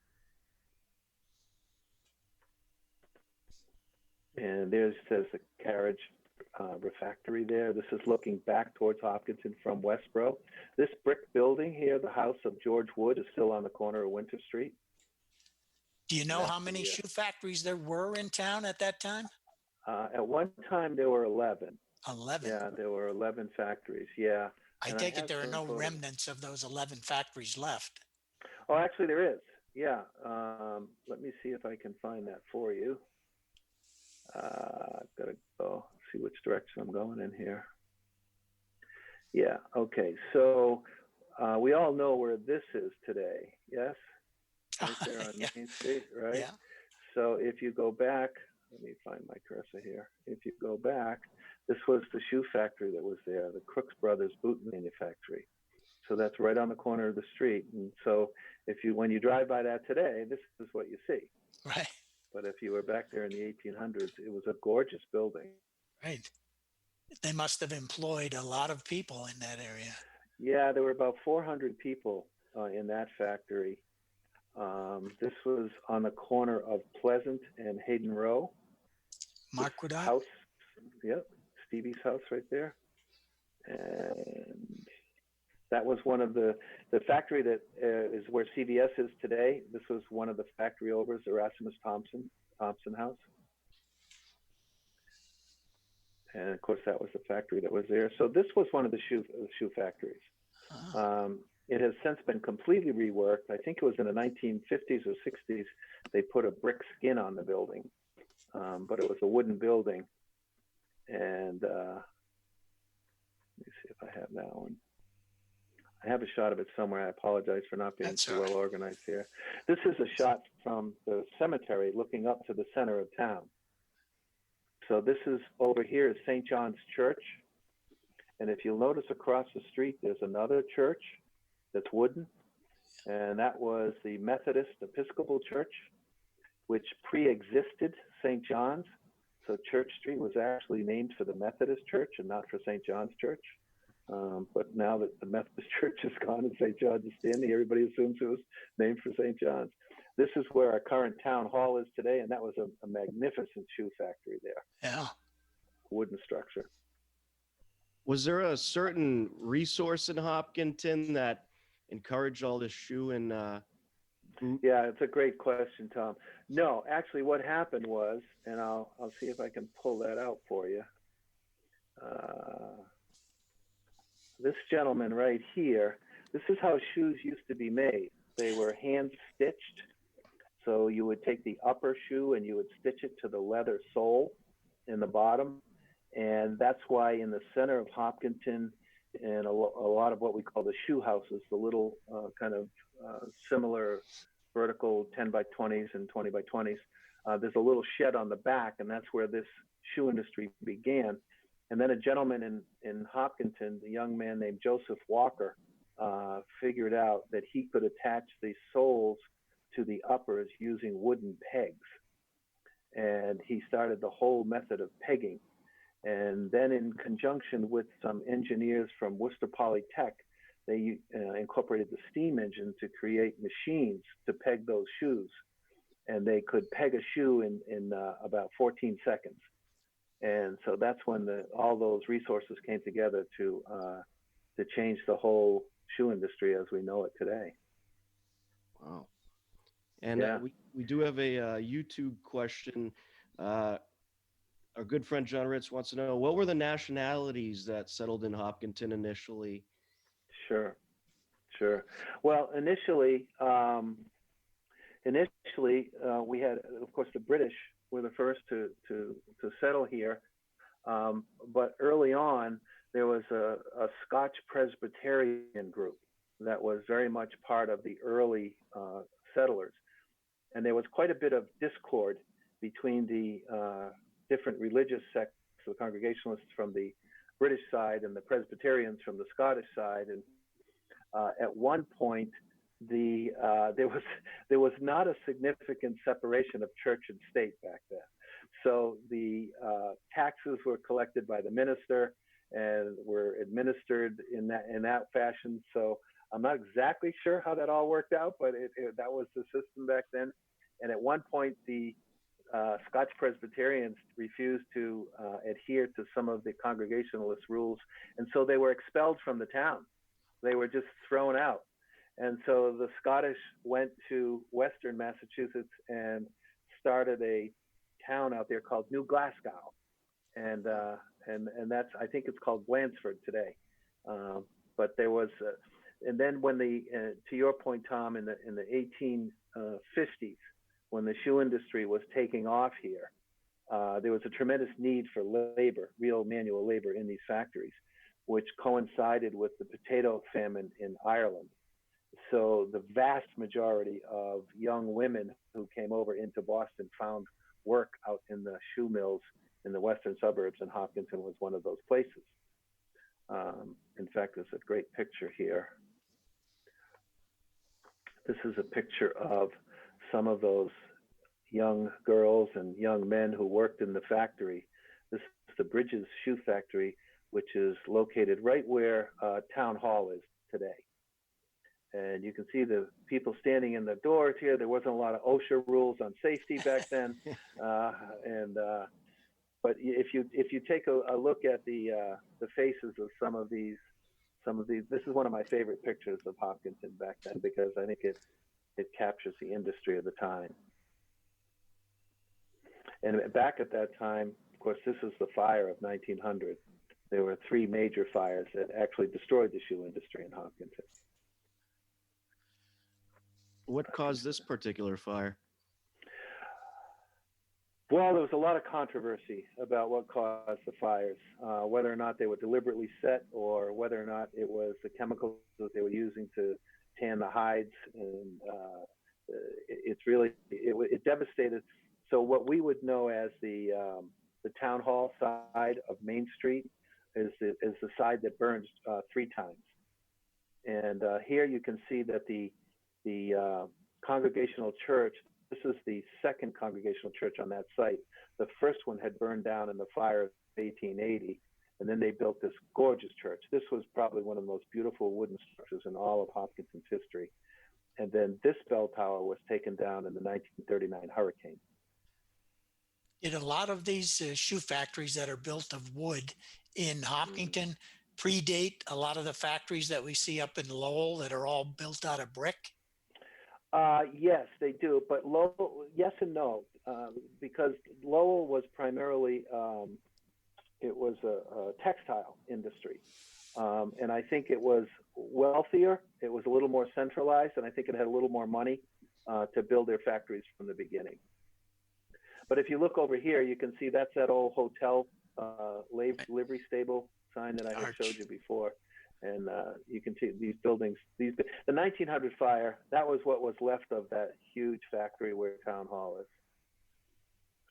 And there's says the carriage refactory there. This is looking back towards Hopkinton from Westboro. This brick building here, the house of George Wood, is still on the corner of Winter Street. Do you know That's how many the, shoe factories there were in town at that time? At one time, there were 11. 11. Yeah, there were 11 factories. Yeah. I And take it have there are some no photos. remnants of those 11 factories left. Oh, actually, there is. Yeah. Let me see if I can find that for you. Gotta go see which direction I'm going in here. Yeah. Okay. So we all know where this is today. Yes. Right there on Yeah. Main Street, right? Yeah. So if you go back, let me find my cursor here. If you go back, this was the shoe factory that was there, the Crooks Brothers Boot Manufactory. So that's right on the corner of the street. And so when you drive by that today, this is what you see. Right. But if you were back there in the 1800s, it was a gorgeous building. Right. They must have employed a lot of people in that area. Yeah, there were about 400 people in that factory. This was on the corner of Pleasant and Hayden Row. Marquardine? House, yep, Stevie's house right there. And that was one of the factory that is where CVS is today. This was one of the factory overs, Erasmus Thompson House. And of course, that was the factory that was there. So this was one of the shoe factories. Oh. It has since been completely reworked. I think it was in the 1950s or 60s. They put a brick skin on the building, but it was a wooden building. And let me see if I have that one. I have a shot of it somewhere. I apologize for not being That's too all right. well organized here. This is a shot from the cemetery looking up to the center of town. So this is over here is St. John's Church. And if you'll notice across the street, there's another church that's wooden. And that was the Methodist Episcopal Church, which pre-existed St. John's. So Church Street was actually named for the Methodist Church and not for St. John's Church. But now that the Methodist Church is gone and St. John's is standing, everybody assumes it was named for St. John's. This is where our current town hall is today, and that was a magnificent shoe factory there. Yeah. Wooden structure. Was there a certain resource in Hopkinton that encouraged all this shoe and boot? Yeah, it's a great question, Tom. No, actually what happened was, and I'll see if I can pull that out for you. This gentleman right here, this is how shoes used to be made. They were hand stitched. So you would take the upper shoe and you would stitch it to the leather sole in the bottom. And that's why in the center of Hopkinton and a lot of what we call the shoe houses, the little kind of similar vertical 10 by 20s and 20 by 20s, there's a little shed on the back, and that's where this shoe industry began. And then a gentleman in Hopkinton, a young man named Joseph Walker, figured out that he could attach the soles to the uppers using wooden pegs. And he started the whole method of pegging. And then in conjunction with some engineers from Worcester Polytech, they incorporated the steam engine to create machines to peg those shoes. And they could peg a shoe in about 14 seconds. And so that's when all those resources came together to change the whole shoe industry as we know it today. Wow. And Yeah. we do have a YouTube question. Our good friend John Ritz wants to know, what were the nationalities that settled in Hopkinton initially? Sure. Well, initially, we had, of course, the British were the first to settle here. But early on, there was a Scotch Presbyterian group that was very much part of the early settlers. And there was quite a bit of discord between the different religious sects, the Congregationalists from the British side and the Presbyterians from the Scottish side. And at one point, there was not a significant separation of church and state back then. So the taxes were collected by the minister and were administered in that fashion. So I'm not exactly sure how that all worked out, but that was the system back then. And at one point, the Scotch Presbyterians refused to adhere to some of the Congregationalist rules, and so they were expelled from the town. They were just thrown out. And so the Scottish went to Western Massachusetts and started a town out there called New Glasgow, and that's, I think it's called Blandford today. But there was, and then when to your point, Tom, in the 1850s, when the shoe industry was taking off here, there was a tremendous need for labor, real manual labor in these factories, which coincided with the potato famine in Ireland. So the vast majority of young women who came over into Boston found work out in the shoe mills in the western suburbs, and Hopkinton was one of those places. In fact, there's a great picture here. This is a picture of some of those young girls and young men who worked in the factory. This is the Bridges Shoe Factory, which is located right where Town Hall is today. And you can see the people standing in the doors here. There wasn't a lot of OSHA rules on safety back then. But if you take a look at the faces of some of these, this is one of my favorite pictures of Hopkinton back then, because I think it captures the industry of the time. And back at that time, of course, this is the fire of 1900. There were 3 major fires that actually destroyed the shoe industry in Hopkinton. What caused this particular fire? Well, there was a lot of controversy about what caused the fires, whether or not they were deliberately set or whether or not it was the chemicals that they were using to tan the hides. And it devastated. So what we would know as the Town Hall side of Main Street is the side that burns 3 times. And here you can see that the Congregational Church, this is the second Congregational Church on that site. The first one had burned down in the fire of 1880, and then they built this gorgeous church. This was probably one of the most beautiful wooden structures in all of Hopkinton's history. And then this bell tower was taken down in the 1939 hurricane. Did a lot of these shoe factories that are built of wood in Hopkinton predate a lot of the factories that we see up in Lowell that are all built out of brick? Yes, they do, but Lowell, yes and no, because Lowell was primarily, it was a textile industry, and I think it was wealthier, it was a little more centralized, and I think it had a little more money to build their factories from the beginning. But if you look over here, you can see that's that old hotel livery stable sign that I had showed you before. And you can see these buildings, the 1900 fire, that was what was left of that huge factory where Town Hall is.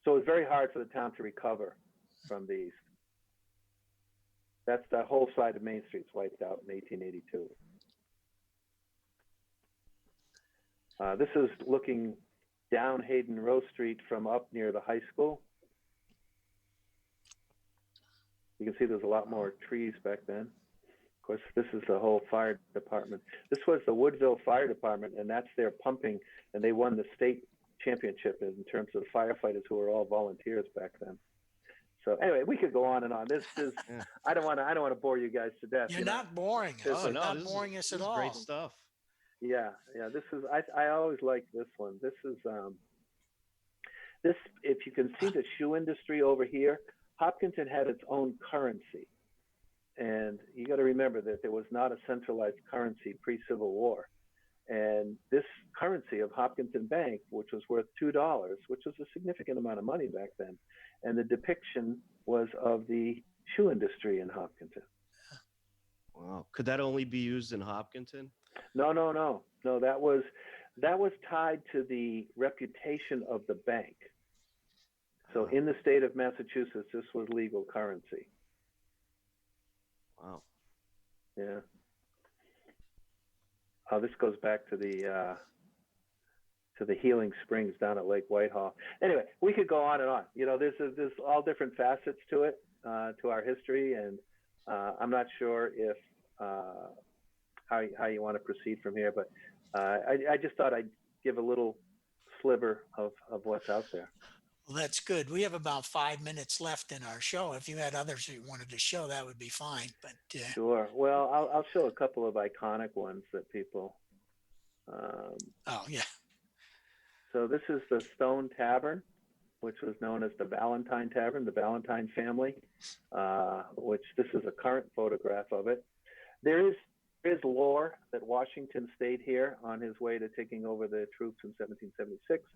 So it was very hard for the town to recover from these. That's that whole side of Main Street's wiped out in 1882. This is looking down Hayden Row Street from up near the high school. You can see there's a lot more trees back then. Of course, this is the whole fire department. This was the Woodville Fire Department, and that's their pumping, and they won the state championship in terms of firefighters who were all volunteers back then. So anyway, we could go on and on. This is Yeah. I don't want to bore you guys to death. You're not boring us. Oh, You're no, not this boring is, us this at is all. great stuff. Yeah. This is I always like this one. This is this, if you can see the shoe industry over here, Hopkinton had its own currency. And you got to remember that there was not a centralized currency pre-Civil War. And this currency of Hopkinton Bank, which was worth $2, which was a significant amount of money back then. And the depiction was of the shoe industry in Hopkinton. Wow. Could that only be used in Hopkinton? No, that was tied to the reputation of the bank. So in the state of Massachusetts, this was legal currency. Wow. Yeah. this goes back to the Healing Springs down at Lake Whitehall. Anyway, we could go on and on. You know, there's all different facets to it, to our history, and I'm not sure if how you want to proceed from here, but I just thought I'd give a little sliver of what's out there. Well, that's good. We have about 5 minutes left in our show. If you had others you wanted to show, that would be fine. But Sure. Well, I'll show a couple of iconic ones that people. oh yeah. So this is the Stone Tavern, which was known as the Valentine Tavern, the Valentine family, which this is a current photograph of it. There is lore that Washington stayed here on his way to taking over the troops in 1776.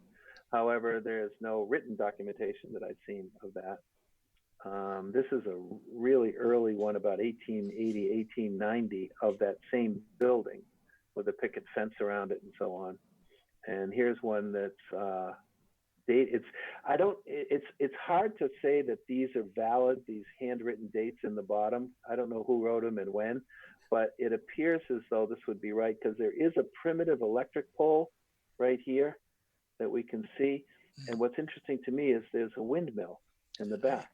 However, there's no written documentation that I've seen of that. This is a really early one, about 1880, 1890, of that same building with a picket fence around it and so on. And here's one that's it's hard to say that these are valid, these handwritten dates in the bottom. I don't know who wrote them and when, but it appears as though this would be right, because there is a primitive electric pole right here that we can see. And what's interesting to me is there's a windmill in the back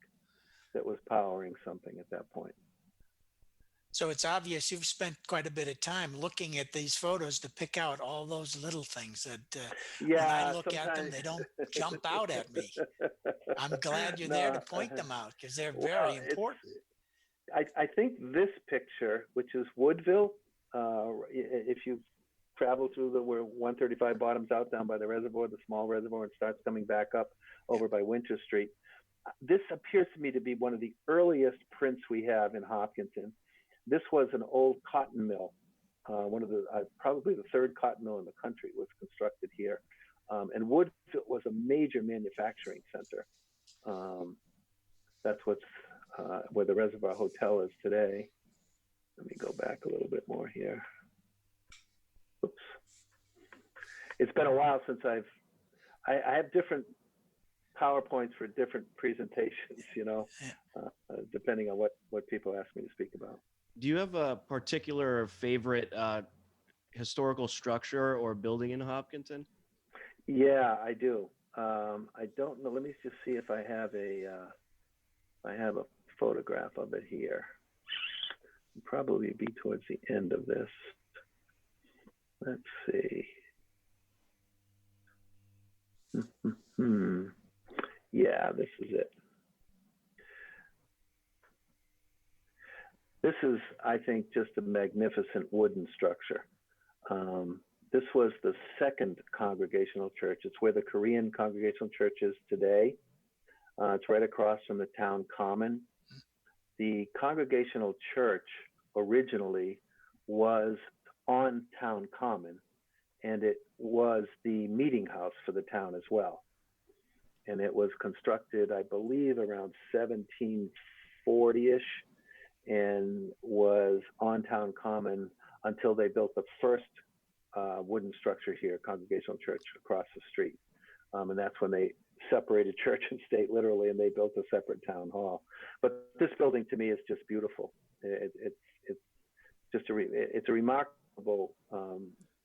that was powering something at that point. So it's obvious you've spent quite a bit of time looking at these photos to pick out all those little things that when I look at them, they don't jump out at me. I'm glad you're there to point them out, because they're very important. I think this picture, which is Woodville, if you travel through where 135 bottoms out down by the reservoir, the small reservoir, and starts coming back up over by Winter Street, this appears to me to be one of the earliest prints we have in Hopkinton. This was an old cotton mill. One of the, probably the third cotton mill in the country was constructed here. And Woodville was a major manufacturing center. That's what's where the Reservoir Hotel is today. Let me go back a little bit more here. Oops. It's been a while since I have different PowerPoints for different presentations, you know, depending on what people ask me to speak about. Do you have a particular favorite historical structure or building in Hopkinton? Yeah, I do. I don't know. Let me just see if I have a photograph of it here. It'll probably be towards the end of this. Let's see. Yeah, this is it. This is, I think, just a magnificent wooden structure. This was the second Congregational Church. It's where the Korean Congregational Church is today. It's right across from the town common. The Congregational Church originally was on town common, and it was the meeting house for the town as well. And it was constructed, I believe, around 1740-ish, and was on town common until they built the first wooden structure here, Congregational Church, across the street. And that's when they separated church and state, literally, and they built a separate town hall. But this building, to me, is just beautiful. It's a remarkable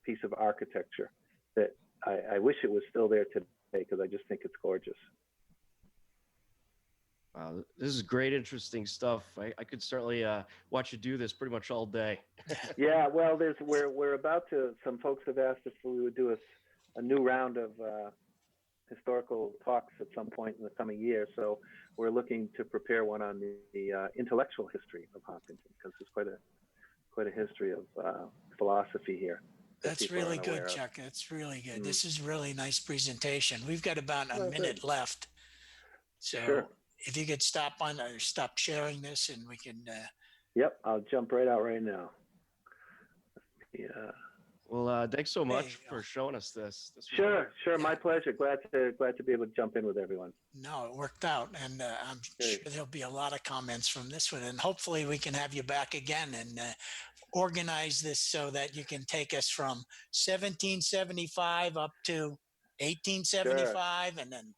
piece of architecture that I wish it was still there today, because I just think it's gorgeous. Wow, this is great, interesting stuff. I could certainly watch you do this pretty much all day. Yeah, well, we're about to. Some folks have asked if we would do a new round of historical talks at some point in the coming year. So we're looking to prepare one on the intellectual history of Hopkinton, because there's quite a history of philosophy here. That's really good, Chuck. That's really good. Mm. This is really nice presentation. We've got about a minute left. So sure. If you could stop sharing this, and we can. Yep, I'll jump right out right now. Yeah. Well, thanks so much for showing us this. Sure. Yeah. My pleasure. Glad to be able to jump in with everyone. No, it worked out, and I'm sure there'll be a lot of comments from this one, and hopefully we can have you back again and organize this so that you can take us from 1775 up to 1875, and then.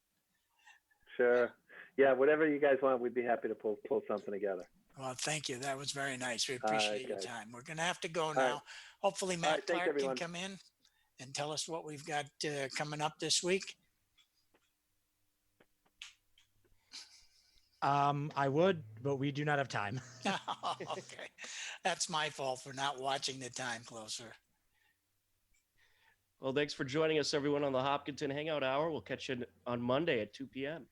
Sure. Yeah, whatever you guys want, we'd be happy to pull something together. Well, thank you. That was very nice. We appreciate your guys. time. We're going to have to go right. now. Hopefully, Matt right, thanks, Clark everyone. can come in and tell us what we've got coming up this week. I would, but we do not have time. Okay. That's my fault for not watching the time closer. Well, thanks for joining us, everyone, on the Hopkinton Hangout Hour. We'll catch you on Monday at 2 p.m.